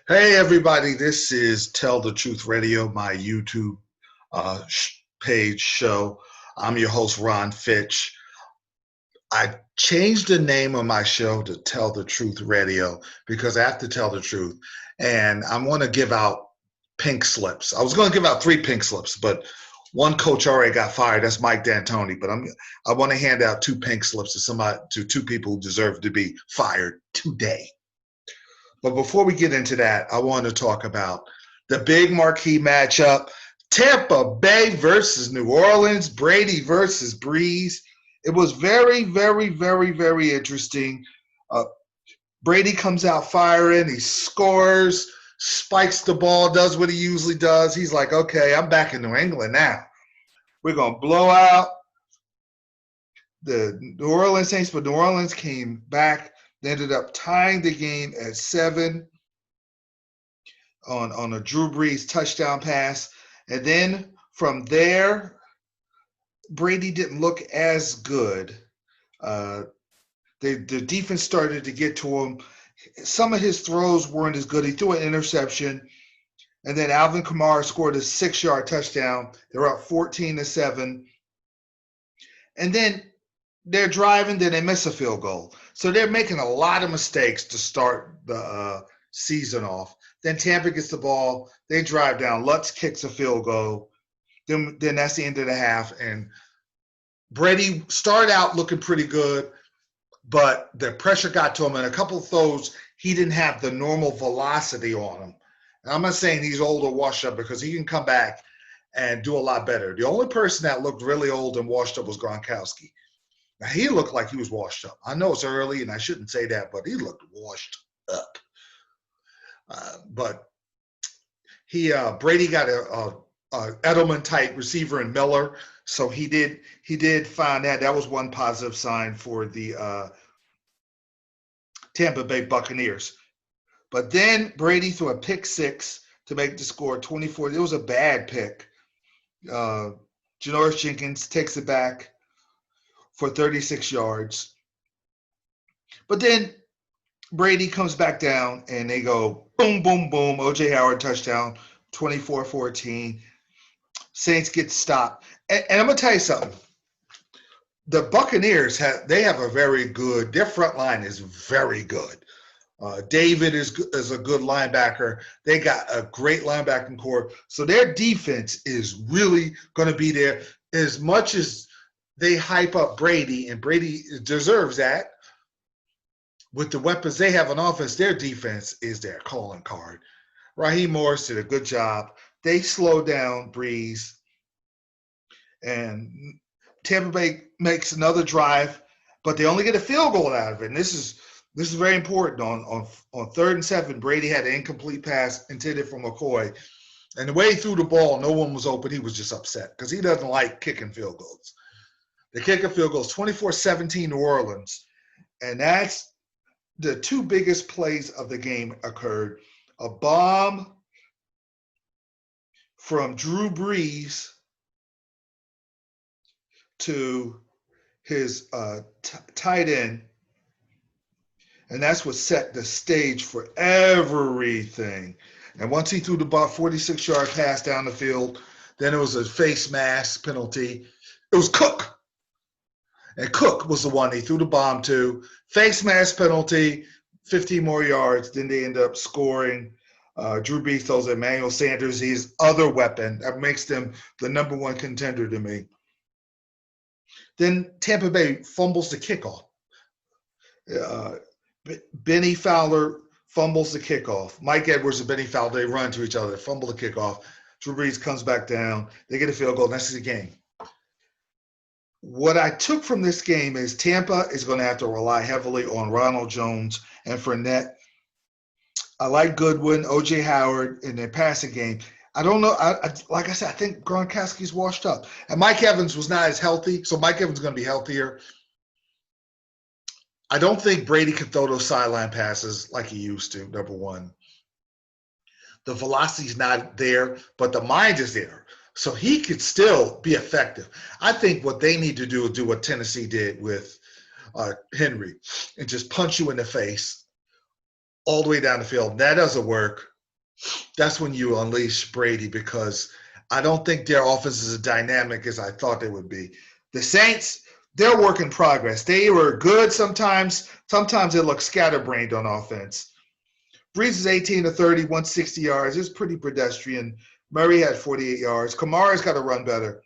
Hey, everybody, this is Tell the Truth Radio, my YouTube page show. I'm your host, Ron Fitch. I changed the name of my show to Tell the Truth Radio because I have to tell the truth. And I want to give out pink slips. I was going to give out 3 pink slips, but one coach already got fired. That's Mike D'Antoni. But I want to hand out 2 pink slips to 2 people who deserve to be fired today. But before we get into that, I want to talk about the big marquee matchup, Tampa Bay versus New Orleans, Brady versus Breeze. It was very, very, very, very interesting. Brady comes out firing. He scores, spikes the ball, does what he usually does. He's like, okay, I'm back in New England now. We're going to blow out the New Orleans Saints, but New Orleans came back. They ended up tying the game at 7 on a Drew Brees touchdown pass. And then from there, Brady didn't look as good. The defense started to get to him. Some of his throws weren't as good. He threw an interception. And then Alvin Kamara scored a 6-yard touchdown. They were up 14-7. And then they're driving, then they miss a field goal. So they're making a lot of mistakes to start the season off. Then Tampa gets the ball. They drive down. Lutz kicks a field goal. Then that's the end of the half. And Brady started out looking pretty good, but the pressure got to him. And a couple of throws, he didn't have the normal velocity on him. And I'm not saying he's old or washed up because he can come back and do a lot better. The only person that looked really old and washed up was Gronkowski. Now, he looked like he was washed up. I know it's early, and I shouldn't say that, but he looked washed up. But Brady got a Edelman-type receiver in Miller, so he did find that. That was one positive sign for the Tampa Bay Buccaneers. But then Brady threw a pick 6 to make the score 24. It was a bad pick. Janoris Jenkins takes it back for 36 yards. But then Brady comes back down, and they go boom, boom, boom. O.J. Howard touchdown, 24-14. Saints get stopped. And I'm going to tell you something. The Buccaneers, they have a very good – their front line is very good. David is a good linebacker. They got a great linebacking core. So their defense is really going to be there. As much as they hype up Brady, and Brady deserves that, with the weapons they have on offense, their defense is their calling card. Raheem Morris did a good job. They slowed down Breeze, and Tampa Bay makes another drive, but they only get a field goal out of it. And this is very important. On 3rd and 7, Brady had an incomplete pass intended for McCoy. And the way he threw the ball, no one was open. He was just upset because he doesn't like kicking field goals. The kicker field goes 24-17 New Orleans. And that's the 2 biggest plays of the game occurred. A bomb from Drew Brees to his tight end. And that's what set the stage for everything. And once he threw the ball 46-yard pass down the field, then it was a face mask penalty. It was Cook. And Cook was the one he threw the bomb to. Face mask penalty, 15 more yards. Then they end up scoring. Drew Brees throws Emmanuel Sanders, his other weapon. That makes them the number 1 contender to me. Then Tampa Bay fumbles the kickoff. Benny Fowler fumbles the kickoff. Mike Edwards and Benny Fowler, they run to each other. They fumble the kickoff. Drew Brees comes back down. They get a field goal. And that's the game. What I took from this game is Tampa is going to have to rely heavily on Ronald Jones and Fournette. I like Goodwin, O.J. Howard in their passing game. I don't know. Like I said, I think Gronkowski's washed up. And Mike Evans was not as healthy, so Mike Evans is going to be healthier. I don't think Brady can throw those sideline passes like he used to, number 1. The velocity's not there, but the mind is there. So he could still be effective. I think what they need to do is do what Tennessee did with Henry and just punch you in the face all the way down the field. That doesn't work. that's when you unleash Brady, because I don't think their offense is as dynamic as I thought they would be. The Saints, they're work in progress. They were good sometimes. Sometimes they look scatterbrained on offense. Brees is 18 to 30, 160 yards. It's pretty pedestrian. Murray had 48 yards. Kamara's got to run better.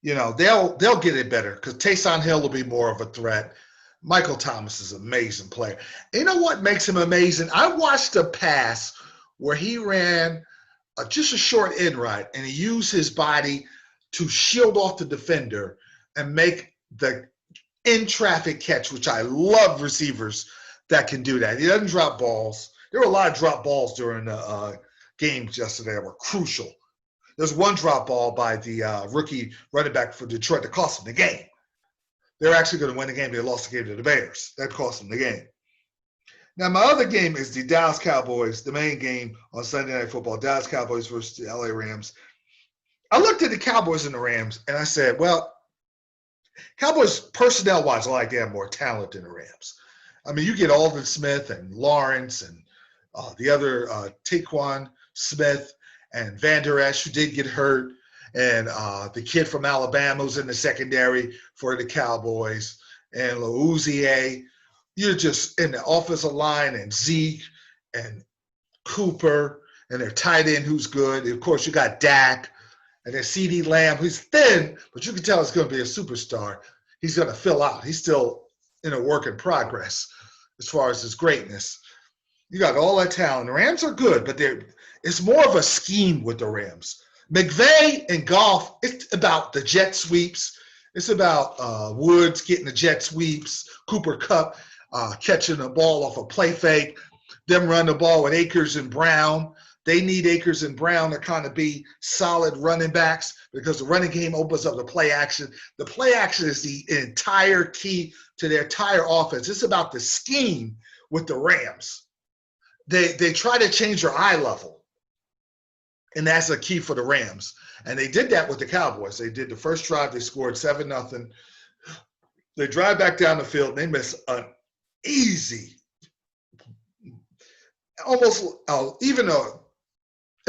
They'll get it better because Taysom Hill will be more of a threat. Michael Thomas is an amazing player. You know what makes him amazing? I watched a pass where he ran just a short end right, and he used his body to shield off the defender and make the in-traffic catch, which I love receivers that can do that. He doesn't drop balls. There were a lot of drop balls during the games yesterday that were crucial. There's one drop ball by the rookie running back for Detroit that cost them the game. They're actually going to win the game. They lost the game to the Bears. That cost them the game. Now, my other game is the Dallas Cowboys, the main game on Sunday Night Football, Dallas Cowboys versus the LA Rams. I looked at the Cowboys and the Rams, and I said, well, Cowboys personnel-wise are like they have more talent than the Rams. I mean, you get Aldon Smith and Lawrence and the other Taquan Smith and Van Der Esch, who did get hurt, and the kid from Alabama who's in the secondary for the Cowboys, and Louisier. You're just in the offensive line, and Zeke and Cooper and their tight end who's good. And of course, you got Dak and then CD Lamb, who's thin, but you can tell he's going to be a superstar. He's going to fill out. He's still in a work in progress as far as his greatness. You got all that talent. The Rams are good, but it's more of a scheme with the Rams. McVay and Goff, it's about the jet sweeps. It's about Woods getting the jet sweeps, Cooper Kupp catching the ball off a play fake, them run the ball with Akers and Brown. They need Akers and Brown to kind of be solid running backs because the running game opens up the play action. The play action is the entire key to their entire offense. It's about the scheme with the Rams. They try to change their eye level, and that's a key for the Rams. And they did that with the Cowboys. They did the first drive. They scored 7-0. They drive back down the field, and they miss an easy, almost even though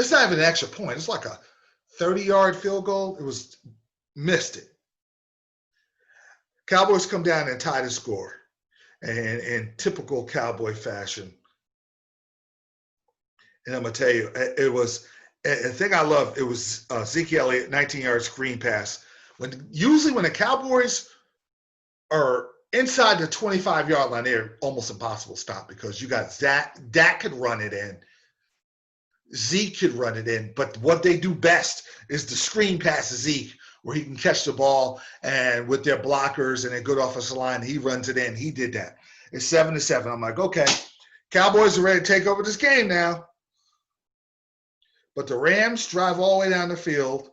it's not even an extra point. It's like a 30-yard field goal. It was missed it. Cowboys come down and tie the score, and in typical Cowboy fashion. And I'm gonna tell you, it was the thing I love. It was Zeke Elliott, 19-yard screen pass. Usually when the Cowboys are inside the 25-yard line, they're almost impossible to stop because you got Dak could run it in. Zeke could run it in, but what they do best is the screen pass to Zeke, where he can catch the ball and with their blockers and a good offensive line, he runs it in. He did that. It's 7-7. I'm like, okay, Cowboys are ready to take over this game now. But the Rams drive all the way down the field.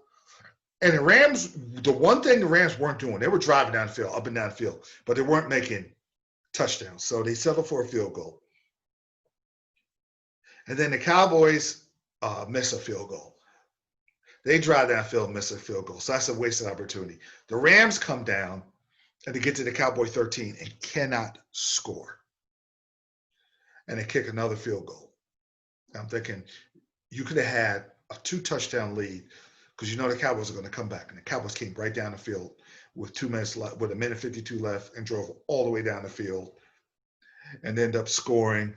And the Rams, the one thing the Rams weren't doing, they were driving down the field, up and down the field, but they weren't making touchdowns. So they settled for a field goal. And then the Cowboys miss a field goal. They drive down the field and miss a field goal. So that's a wasted opportunity. The Rams come down and they get to the Cowboy 13 and cannot score. And they kick another field goal. I'm thinking you could have had a 2-touchdown lead because you know the Cowboys are going to come back. And the Cowboys came right down the field with 2 minutes left, with 1:52 left, and drove all the way down the field and ended up scoring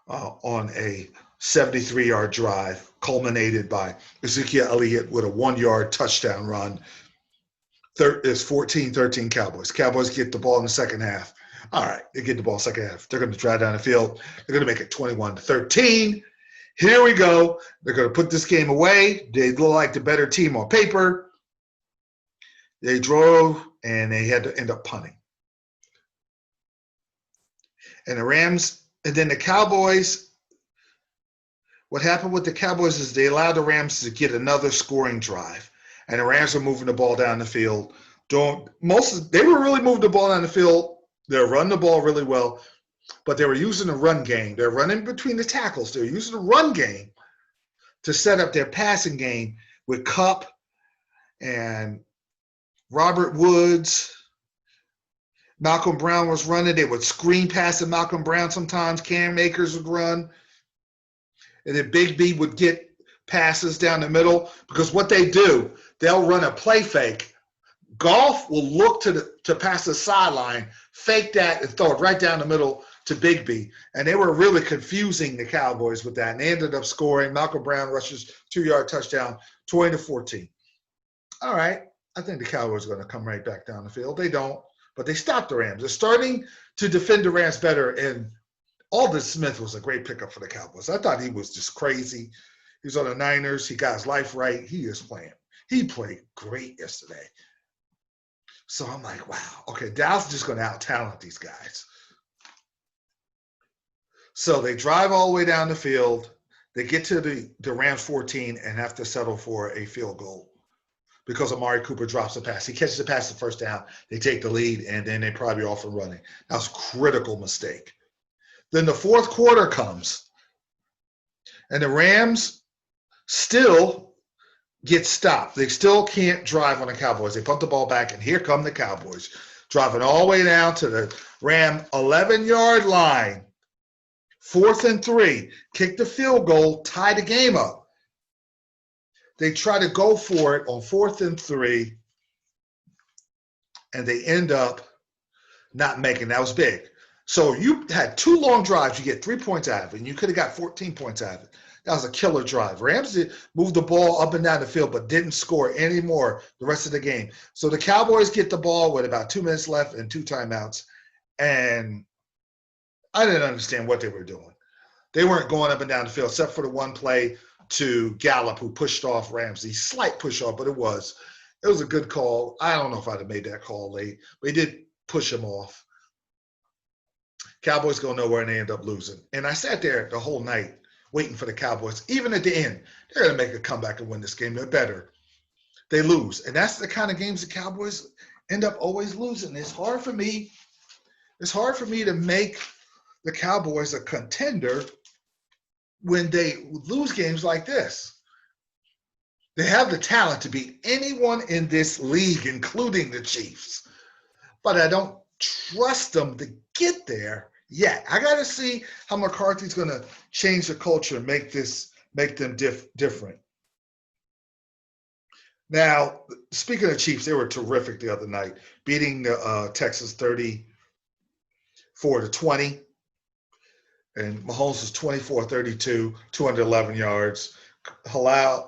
on a 73-yard drive, culminated by Ezekiel Elliott with a 1-yard touchdown run. It's 14-13 Cowboys. Cowboys get the ball in the second half. All right, they get the ball in the second half. They're going to drive down the field. They're going to make it 21-13. Here we go. They're going to put this game away. They look like the better team on paper. They drove, and they had to end up punting. And the Rams, and then the Cowboys, what happened with the Cowboys is they allowed the Rams to get another scoring drive. And the Rams were moving the ball down the field. They were really moving the ball down the field. They were running the ball really well. But they were using the run game. They're running between the tackles. They're using the run game to set up their passing game with Kupp and Robert Woods. Malcolm Brown was running. They would screen pass to Malcolm Brown sometimes. Cam Akers would run. and then Big B would get passes down the middle, because what they do, they'll run a play fake. Golf will look to pass the sideline, fake that, and throw it right down the middle to Big B. And they were really confusing the Cowboys with that. And they ended up scoring. Malcolm Brown rushes 2-yard touchdown, 20-14. All right. I think the Cowboys are going to come right back down the field. They don't, but they stopped the Rams. They're starting to defend the Rams better. And Aldon Smith was a great pickup for the Cowboys. I thought he was just crazy. He was on the Niners. He got his life right. He is playing. He played great yesterday. So I'm like, wow, okay, Dallas is just going to out-talent these guys. So they drive all the way down the field. They get to the Rams 14 and have to settle for a field goal because Amari Cooper drops a pass. He catches the pass the first down. They take the lead, and then they probably off and running. That was a critical mistake. Then the fourth quarter comes, and the Rams still get stopped. They still can't drive on the Cowboys. They put the ball back, and here come the Cowboys, driving all the way down to the Ram 11-yard line. 4th and 3, kick the field goal, tie the game up. They try to go for it on 4th and 3, and they end up not making. That was big. So you had 2 long drives. You get 3 points out of it, and you could have got 14 points out of it. That was a killer drive. Rams moved the ball up and down the field, but didn't score any more the rest of the game. So the Cowboys get the ball with about 2 minutes left and 2 timeouts, and I didn't understand what they were doing. They weren't going up and down the field, except for the one play to Gallup, who pushed off Ramsey. Slight push off, but it was a good call. I don't know if I'd have made that call late, but he did push him off. Cowboys go nowhere, and they end up losing. And I sat there the whole night waiting for the Cowboys. Even at the end, they're going to make a comeback and win this game. They're better. They lose. And that's the kind of games the Cowboys end up always losing. It's hard for me to make the Cowboys a contender when they lose games like this. They have the talent to beat anyone in this league, including the Chiefs. But I don't trust them to get there yet. I got to see how McCarthy's going to change the culture and make them different. Now, speaking of Chiefs, they were terrific the other night, beating Texas 34-20. And Mahomes was 24-32, 211 yards. Hilaire,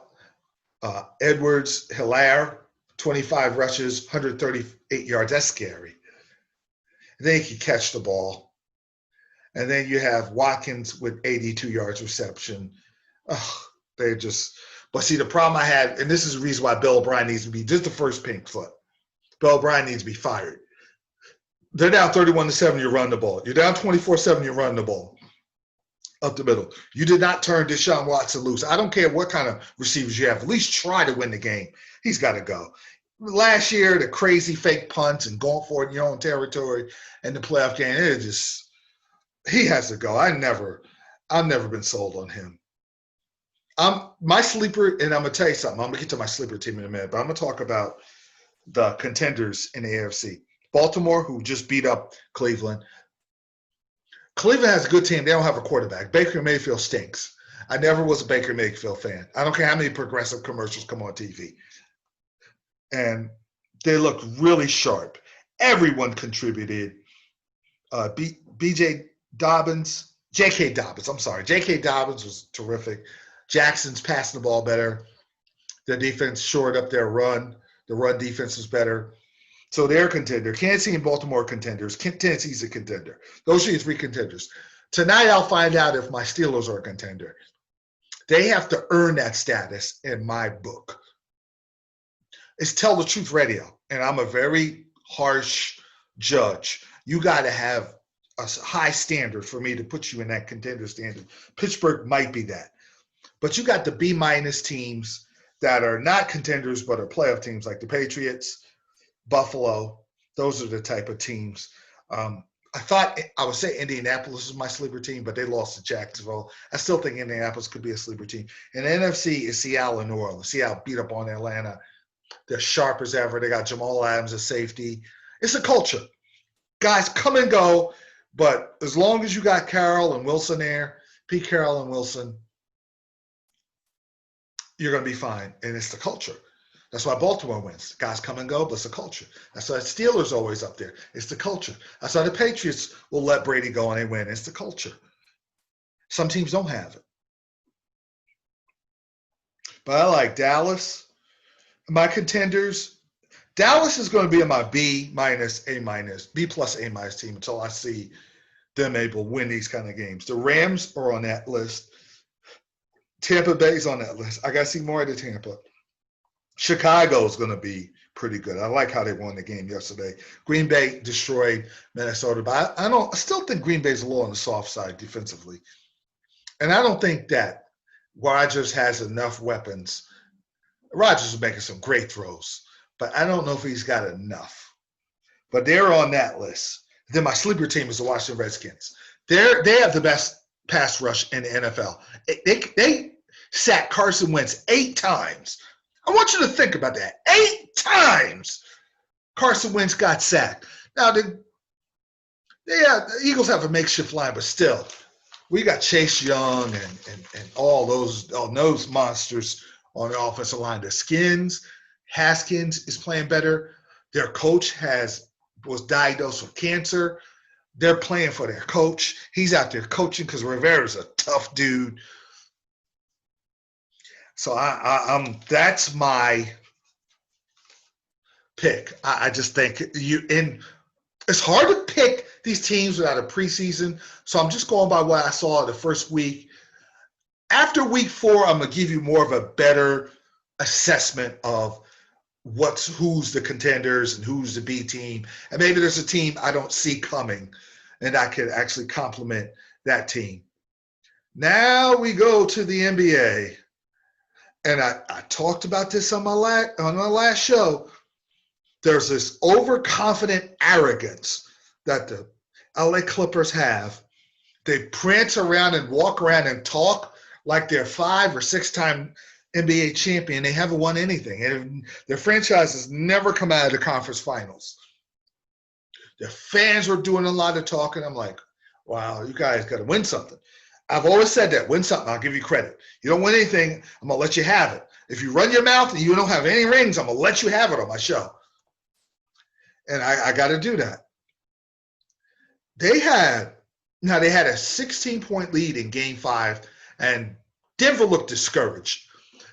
25 rushes, 138 yards. That's scary. And then he could catch the ball. And then you have Watkins with 82 yards reception. But see, the problem I had, and this is the reason why Bill O'Brien needs to be, just the first pink slip. Bill O'Brien needs to be fired. They're down 31-7, you run the ball. You're down 24-7, you run the ball up the middle. You did not turn Deshaun Watson loose. I don't care what kind of receivers you have. At least try to win the game. He's got to go. Last year, the crazy fake punts and going for it in your own territory and the playoff game, he has to go. I've never been sold on him. My sleeper, and I'm going to tell you something. I'm going to get to my sleeper team in a minute, but I'm going to talk about the contenders in the AFC. Baltimore, who just beat up Cleveland. Cleveland has a good team. They don't have a quarterback. Baker Mayfield stinks. I never was a Baker Mayfield fan. I don't care how many progressive commercials come on TV. And they look really sharp. Everyone contributed. J.K. Dobbins was terrific. Jackson's passing the ball better. The defense shored up their run. The run defense was better. So they're a contender. Kansas City and Baltimore are contenders. Tennessee's a contender. Those are your 3 contenders. Tonight I'll find out if my Steelers are a contender. They have to earn that status in my book. It's Tell the Truth Radio, and I'm a very harsh judge. You got to have a high standard for me to put you in that contender standard. Pittsburgh might be that. But you got the B- teams that are not contenders but are playoff teams, like the Patriots, Buffalo. Those are the type of teams. I thought I would say Indianapolis is my sleeper team, but they lost to Jacksonville. I still think Indianapolis could be a sleeper team. And the NFC is Seattle and New Orleans. Seattle beat up on Atlanta. They're sharp as ever. They got Jamal Adams as safety. It's a culture. Guys come and go, but as long as you got Carroll and Wilson there, Pete Carroll and Wilson, you're going to be fine. And it's the culture. That's why Baltimore wins. Guys come and go, but it's the culture. That's why the Steelers are always up there. It's the culture. That's why the Patriots will let Brady go and they win. It's the culture. Some teams don't have it. But I like Dallas. My contenders, Dallas is going to be in my B minus, A minus, B plus, A minus team until I see them able to win these kind of games. The Rams are on that list. Tampa Bay's on that list. I got to see more of the Tampa. Chicago is going to be pretty good. I like how they won the game yesterday. Green Bay destroyed Minnesota, but I still think Green Bay's a little on the soft side defensively. And I don't think that Rodgers has enough weapons. Rodgers is making some great throws, but I don't know if he's got enough. But they're on that list. Then my sleeper team is the Washington Redskins. They have the best pass rush in the NFL. They sacked Carson Wentz 8 times. I want you to think about that. 8 times Carson Wentz got sacked. Now, the Eagles have a makeshift line, but still, we got Chase Young and all those monsters on the offensive line. The Haskins is playing better. Their coach was diagnosed with cancer. They're playing for their coach. He's out there coaching because Rivera's a tough dude. So that's my pick. I just think it's hard to pick these teams without a preseason. So I'm just going by what I saw the first week. After week 4, I'm gonna give you more of a better assessment of who's the contenders and who's the B team. And maybe there's a team I don't see coming and I could actually compliment that team. Now we go to the NBA. And I talked about this on my last show. There's this overconfident arrogance that the LA Clippers have. They prance around and walk around and talk like they're 5 or 6-time NBA champion. They haven't won anything. And their franchise has never come out of the conference finals. Their fans were doing a lot of talking. I'm like, wow, you guys got to win something. I've always said that. Win something, I'll give you credit. You don't win anything, I'm going to let you have it. If you run your mouth and you don't have any rings, I'm going to let you have it on my show. And I got to do that. They had a 16-point lead in Game 5, and Denver looked discouraged.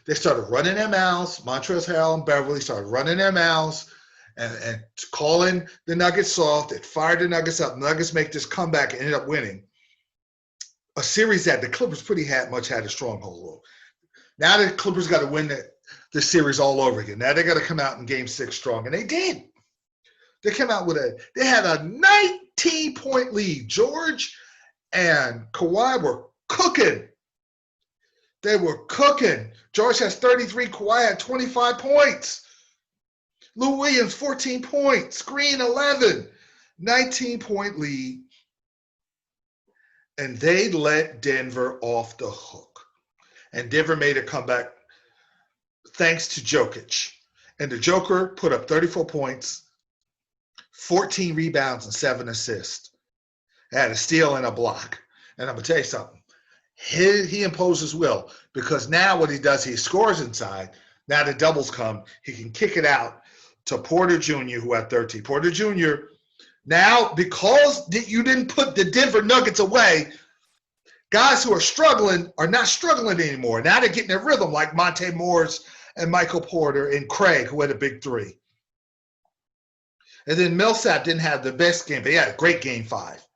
They started running their mouths. Montrezl Harrell and Beverly started running their mouths and calling the Nuggets soft. It fired the Nuggets up. Nuggets make this comeback and ended up winning a series that the Clippers pretty much had a stronghold over. Now the Clippers got to win the series all over again. Now they got to come out in Game 6 strong, and they did. They came out they had a 19-point lead. George and Kawhi were cooking. They were cooking. George has 33. Kawhi had 25 points. Lou Williams, 14 points. Green, 11. 19-point lead. And they let Denver off the hook. And Denver made a comeback thanks to Jokic. And the Joker put up 34 points, 14 rebounds, and 7 assists. Had a steal and a block. And I'm going to tell you something. He imposes will, because now what he does, he scores inside. Now the doubles come. He can kick it out to Porter Jr., who had 13. Porter Jr., now, because you didn't put the Denver Nuggets away, guys who are struggling are not struggling anymore. Now they're getting their rhythm, like Monte Morris and Michael Porter and Craig, who had a big 3. And then Millsap didn't have the best game, but he had a great Game 5.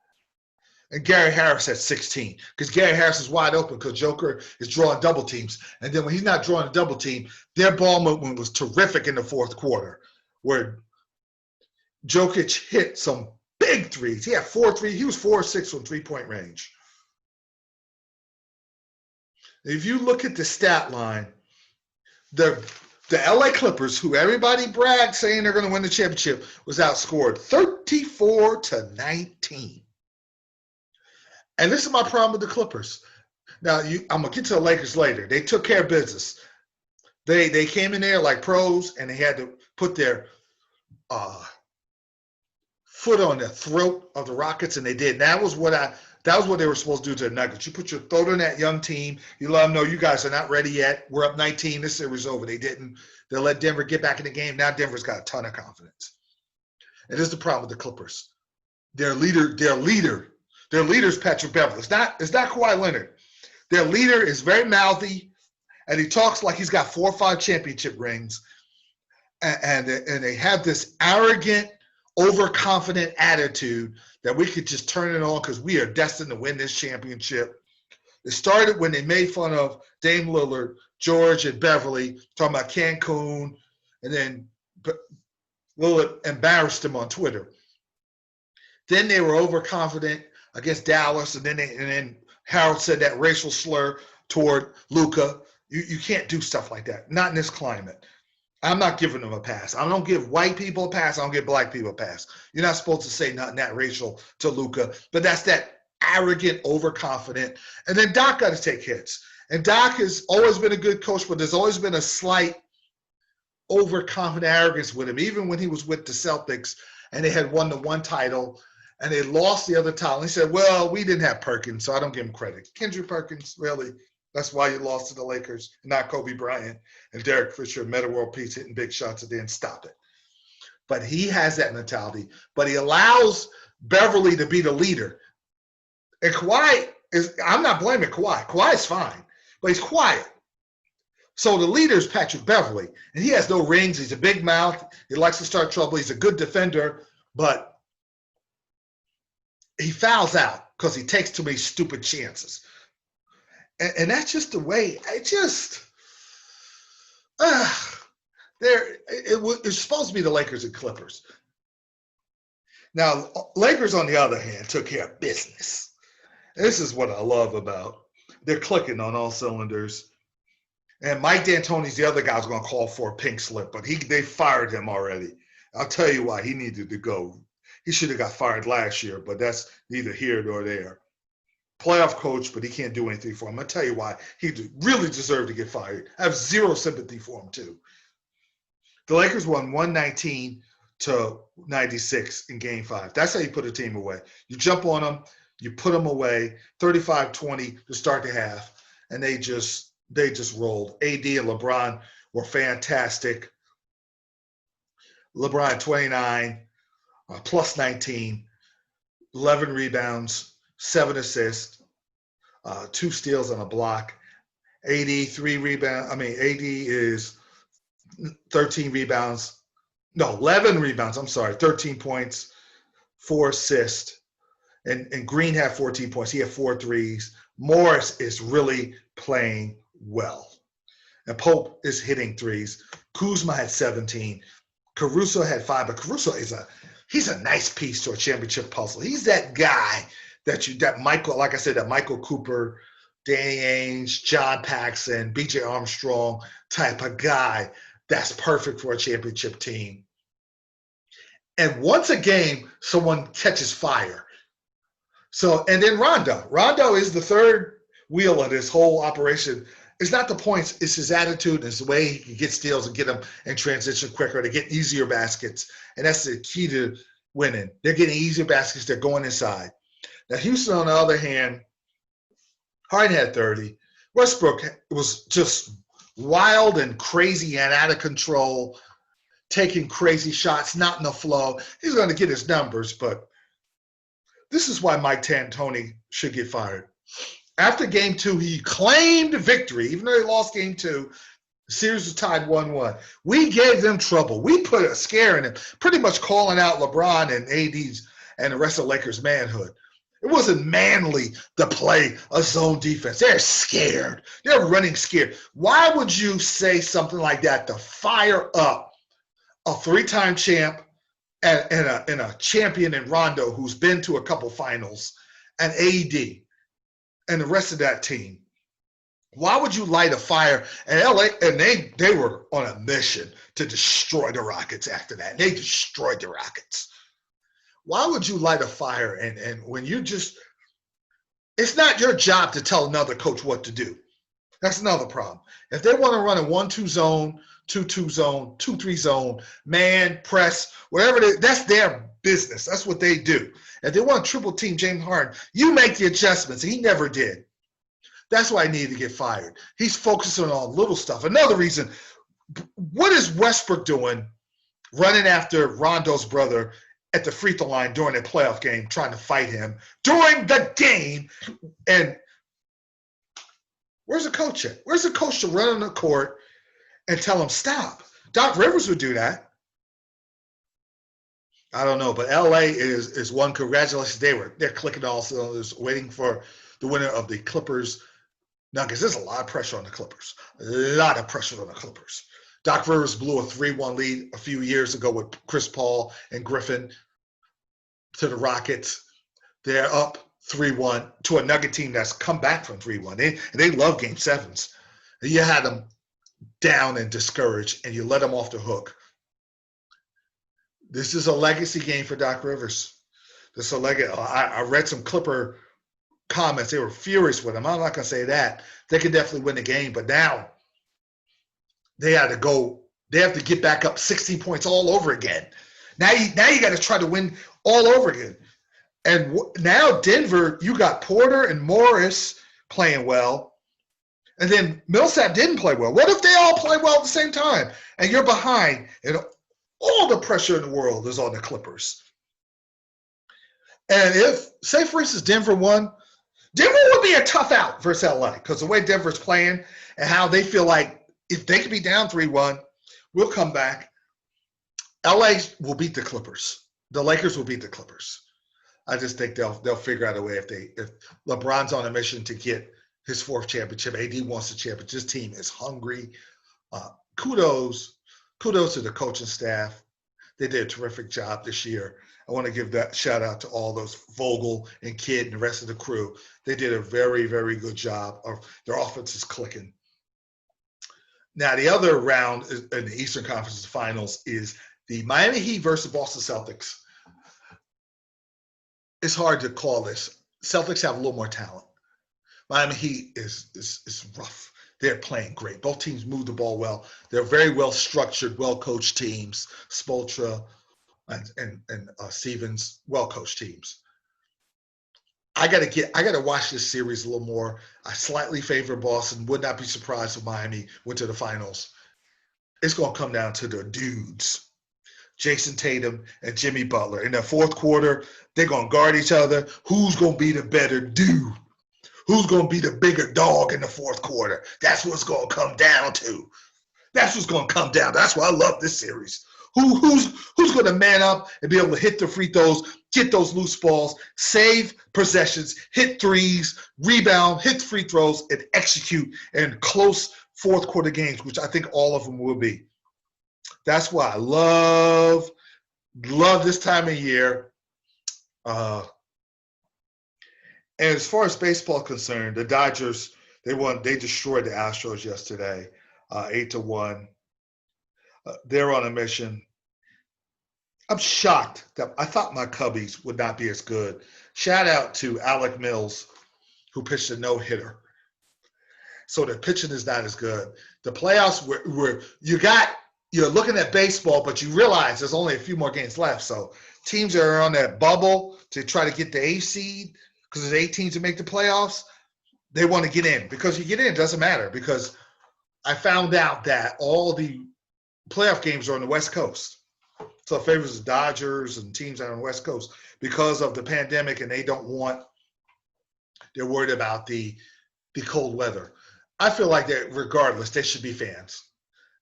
And Gary Harris had 16, because Gary Harris is wide open because Joker is drawing double teams. And then when he's not drawing a double team, their ball movement was terrific in the fourth quarter, where Jokic hit some big threes. He had 4 threes. He was 4-6 from three-point range. If you look at the stat line, the LA Clippers, who everybody bragged saying they're going to win the championship, was outscored 34-19. And this is my problem with the Clippers. Now, I'm going to get to the Lakers later. They took care of business. They came in there like pros, and they had to put their foot on the throat of the Rockets, and they did. And that was what That was what they were supposed to do to the Nuggets. You put your throat in that young team. You let them know you guys are not ready yet. We're up 19. This series over. They didn't. They let Denver get back in the game. Now Denver's got a ton of confidence. And this is the problem with the Clippers. Their leader's Patrick Beverley. It's not Kawhi Leonard. Their leader is very mouthy, and he talks like he's got 4 or 5 championship rings. And they have this arrogant, overconfident attitude that we could just turn it on because we are destined to win this championship. It started when they made fun of Dame Lillard, George, and Beverly, talking about Cancun, and then Lillard embarrassed him on Twitter. Then they were overconfident against Dallas, and then Harold said that racial slur toward Luka. You can't do stuff like that, not in this climate. I'm not giving them a pass. I don't give white people a pass. I don't give black people a pass. You're not supposed to say nothing that racial to Luka, but that's that arrogant, overconfident. And then Doc got to take hits. And Doc has always been a good coach, but there's always been a slight overconfident arrogance with him, even when he was with the Celtics and they had won the one title and they lost the other title. And he said, well, we didn't have Perkins, so I don't give him credit. Kendrick Perkins, really? That's why you lost to the Lakers, not Kobe Bryant and Derek Fisher, Meta World Peace hitting big shots and then stop it. But he has that mentality. But he allows Beverly to be the leader. And Kawhi I'm not blaming Kawhi. Kawhi is fine, but he's quiet. So the leader is Patrick Beverly, and he has no rings. He's a big mouth. He likes to start trouble. He's a good defender, but he fouls out because he takes too many stupid chances. And that's just the way. It's supposed to be the Lakers and Clippers. Now, Lakers, on the other hand, took care of business. This is what I love about. They're clicking on all cylinders. And Mike D'Antoni's the other guy who's going to call for a pink slip, but they fired him already. I'll tell you why he needed to go. He should have got fired last year, but that's neither here nor there. Playoff coach, but he can't do anything for him. I'll tell you why he really deserved to get fired. I have zero sympathy for him, too. The Lakers won 119-96 in Game 5. That's how you put a team away. You jump on them, you put them away, 35-20 to start the half, and they just rolled. AD and LeBron were fantastic. LeBron 29, plus 19, 11 rebounds, 7 assists, 2 steals and a block. AD 3 rebounds. AD is 13 rebounds. No, 11 rebounds. 13 points, 4 assists. And Green had 14 points. He had 4 threes. Morris is really playing well. And Pope is hitting threes. Kuzma had 17. Caruso had 5, but Caruso he's a nice piece to a championship puzzle. He's that guy that Michael Cooper, Danny Ainge, John Paxson, B.J. Armstrong type of guy that's perfect for a championship team. And once a game, someone catches fire. So, and then Rondo. Rondo is the third wheel of this whole operation. It's not the points, it's his attitude, it's the way he can get steals and get them in transition quicker, to get easier baskets. And that's the key to winning. They're getting easier baskets, they're going inside. Now, Houston, on the other hand, Harden had 30. Westbrook was just wild and crazy and out of control, taking crazy shots, not in the flow. He's going to get his numbers, but this is why Mike D'Antoni should get fired. After Game 2, he claimed victory. Even though he lost Game 2, the series was tied 1-1. We gave them trouble. We put a scare in them, pretty much calling out LeBron and AD's and the rest of Lakers' manhood. It wasn't manly to play a zone defense. They're scared. They're running scared. Why would you say something like that to fire up a 3-time champ and a champion in Rondo who's been to a couple finals, and AD and the rest of that team? Why would you light a fire? And LA, and they were on a mission to destroy the Rockets after that. They destroyed the Rockets. Why would you light a fire and when you just – it's not your job to tell another coach what to do. That's another problem. If they want to run a 1-2 zone 2-2 zone, 2-3 zone, man, press, whatever it is. That's their business. That's what they do. If they want to triple team James Harden, you make the adjustments. He never did. That's why he needed to get fired. He's focusing on little stuff. Another reason, what is Westbrook doing running after Rondo's brother at the free throw line during a playoff game, trying to fight him during the game? And where's the coach at? Where's the coach to run on the court and tell him stop? Doc Rivers would do that. I don't know, but LA is one. Congratulations. They're clicking all cylinders, waiting for the winner of the Clippers Nuggets. There's a lot of pressure on the Clippers. A lot of pressure on the Clippers. Doc Rivers blew a 3-1 lead a few years ago with Chris Paul and Griffin to the Rockets. They're up 3-1 to a Nugget team that's come back from 3-1. They love Game 7s. You had them down and discouraged, and you let them off the hook. This is a legacy game for Doc Rivers. This is a legacy. I read some Clipper comments. They were furious with him. I'm not going to say that. They could definitely win the game, but now they had to go. They have to get back up 16 points all over again. Now you got to try to win all over again. And now Denver, you got Porter and Morris playing well. And then Millsap didn't play well. What if they all play well at the same time? And you're behind, and all the pressure in the world is on the Clippers. And if, say for instance, Denver won, Denver would be a tough out versus LA because the way Denver's playing and how they feel like if they could be down 3-1, we'll come back. LA will beat the Clippers. The Lakers will beat the Clippers. I just think they'll figure out a way if LeBron's on a mission to get his 4th championship. AD wants the championship. This team is hungry. Kudos to the coaching staff. They did a terrific job this year. I want to give that shout out to all those Vogel and Kidd and the rest of the crew. They did a very, very good job. Their offense is clicking. Now, the other round in the Eastern Conference Finals is the Miami Heat versus Boston Celtics. It's hard to call this. Celtics have a little more talent. Miami Heat is rough. They're playing great. Both teams move the ball well. They're very well-structured, well-coached teams. Spoelstra and Stevens, well-coached teams. I gotta watch this series a little more. I slightly favor Boston. Would not be surprised if Miami went to the finals. It's gonna come down to the dudes, Jason Tatum and Jimmy Butler. In the 4th quarter, they're gonna guard each other. Who's gonna be the better dude? Who's going to be the bigger dog in the 4th quarter? That's what's going to come down to. That's what's going to come down. That's why I love this series. Who's going to man up and be able to hit the free throws, get those loose balls, save possessions, hit threes, rebound, hit free throws, and execute in close 4th quarter games, which I think all of them will be. That's why I love this time of year. And as far as baseball is concerned, the Dodgers, they destroyed the Astros yesterday, 8-1. They're on a mission. I'm shocked that I thought my Cubbies would not be as good. Shout out to Alec Mills, who pitched a no-hitter. So the pitching is not as good. The playoffs were you're looking at baseball, but you realize there's only a few more games left. So teams that are on that bubble to try to get the A seed, because there's 8 teams to make the playoffs, they want to get in. Because you get in, it doesn't matter. Because I found out that all the playoff games are on the West Coast. So it favors the Dodgers and teams that are on the West Coast because of the pandemic, and they're worried about the cold weather. I feel like that regardless, they should be fans.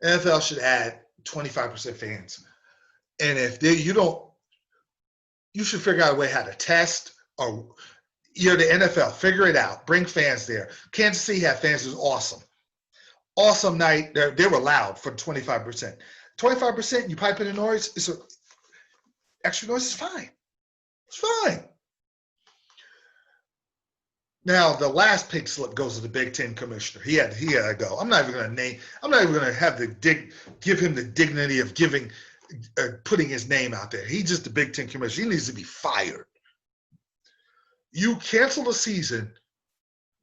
NFL should add 25% fans. And if you should figure out a way how to test or – you're the NFL. Figure it out. Bring fans there. Kansas City had fans. It was awesome. Awesome night. They were loud for 25%. 25%, you pipe in the noise, extra noise is fine. It's fine. Now, the last pig slip goes to the Big Ten commissioner. He had to go. I'm not even going to have give him the dignity of putting his name out there. He's just the Big Ten commissioner. He needs to be fired. You cancel the season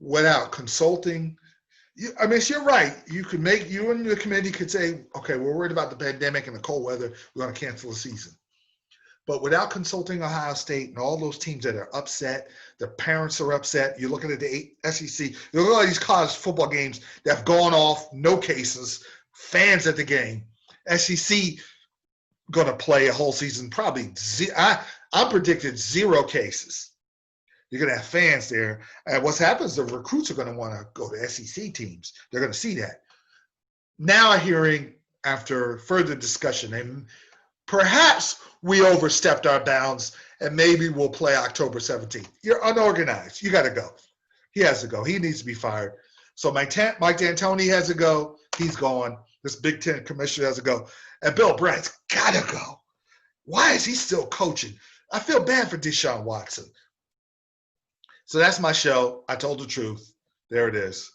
without consulting. I mean, you're right. You and the committee could say, okay, we're worried about the pandemic and the cold weather. We're going to cancel the season. But without consulting Ohio State and all those teams that are upset, the parents are upset. You're looking at the SEC. You're looking at these college football games that have gone off, no cases, fans at the game. SEC going to play a whole season, probably. I'm predicted 0 cases. You're going to have fans there. And what happens, the recruits are going to want to go to SEC teams. They're going to see that. Now I'm hearing, after further discussion, and perhaps we overstepped our bounds, and maybe we'll play October 17th. You're unorganized. You got to go. He has to go. He needs to be fired. So Mike D'Antoni has to go. He's gone. This Big Ten commissioner has to go. And Bill Bryant's got to go. Why is he still coaching? I feel bad for Deshaun Watson. So that's my show. I told the truth. There it is.